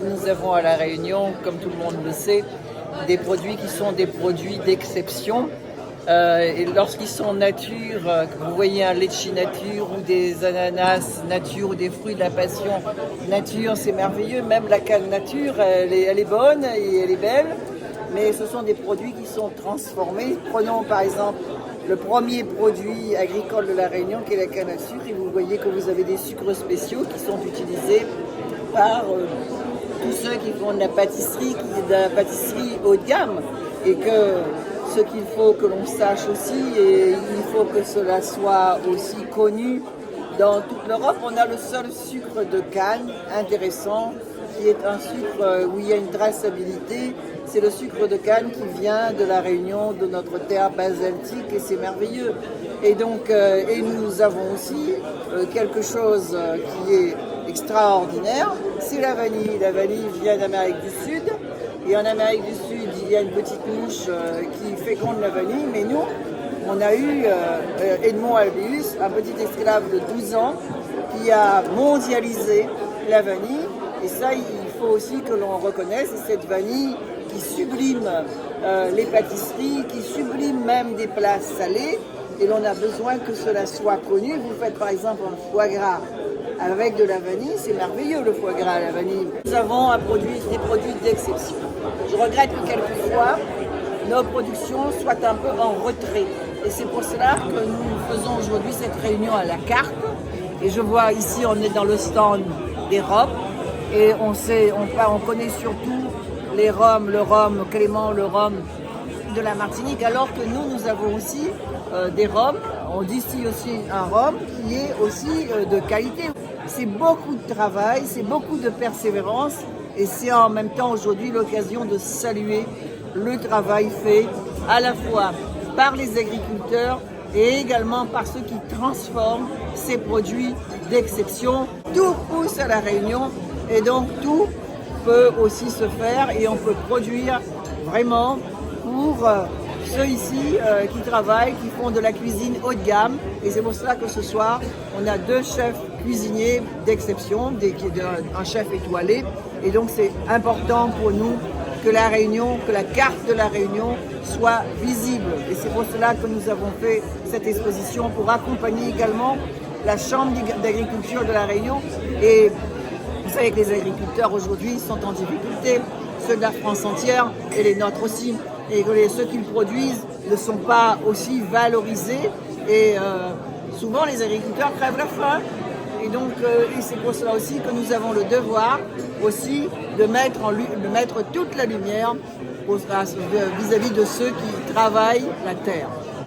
nous avons à La Réunion, comme tout le monde le sait, des produits qui sont des produits d'exception. Et lorsqu'ils sont nature, vous voyez un litchi nature ou des ananas nature ou des fruits de la passion nature, c'est merveilleux. Même la canne nature, elle est bonne et elle est belle. Mais ce sont des produits qui sont transformés. Prenons par exemple le premier produit agricole de La Réunion qui est la canne à sucre. Et vous voyez que vous avez des sucres spéciaux qui sont utilisés par tous ceux qui font de la pâtisserie haut de gamme. Et que ce qu'il faut que l'on sache aussi, et il faut que cela soit aussi connu dans toute l'Europe. On a le seul sucre de canne intéressant, qui est un sucre où il y a une traçabilité. C'est le sucre de canne qui vient de La Réunion, de notre terre basaltique, et c'est merveilleux. Et donc, et nous avons aussi quelque chose qui est extraordinaire, c'est la vanille. La vanille vient d'Amérique du Sud. Et en Amérique du Sud, il y a une petite mouche qui féconde la vanille, mais nous, on a eu Edmond Albius, un petit esclave de 12 ans, qui a mondialisé la vanille. Et ça, il faut aussi que l'on reconnaisse cette vanille qui sublime les pâtisseries, qui sublime même des plats salés. Et l'on a besoin que cela soit connu. Vous faites par exemple un foie gras avec de la vanille, c'est merveilleux le foie gras à la vanille. Nous avons des produits d'exception. Je regrette que quelquefois, nos productions soient un peu en retrait. Et c'est pour cela que nous faisons aujourd'hui cette réunion à la carte. Et je vois ici, on est dans le stand des rhums. Et on connaît surtout les rhums, le rhum Clément, le rhum de la Martinique, alors que nous avons aussi des rhums. On distille aussi un rhum qui est aussi de qualité. C'est beaucoup de travail, c'est beaucoup de persévérance et c'est en même temps aujourd'hui l'occasion de saluer le travail fait à la fois par les agriculteurs et également par ceux qui transforment ces produits d'exception. Tout pousse à La Réunion et donc tout peut aussi se faire et on peut produire vraiment pour ceux ici qui travaillent, qui font de la cuisine haut de gamme. Et c'est pour cela que ce soir, on a 2 chefs cuisiniers d'exception, un chef étoilé. Et donc c'est important pour nous que La Réunion, que la carte de La Réunion soit visible. Et c'est pour cela que nous avons fait cette exposition pour accompagner également la Chambre d'agriculture de La Réunion. Et vous savez que les agriculteurs aujourd'hui sont en difficulté, ceux de la France entière et les nôtres aussi. Et que ceux qu'ils produisent ne sont pas aussi valorisés. Et souvent, les agriculteurs crèvent la faim. Et donc, et c'est pour cela aussi que nous avons le devoir aussi de mettre toute la lumière vis-à-vis de ceux qui travaillent la terre.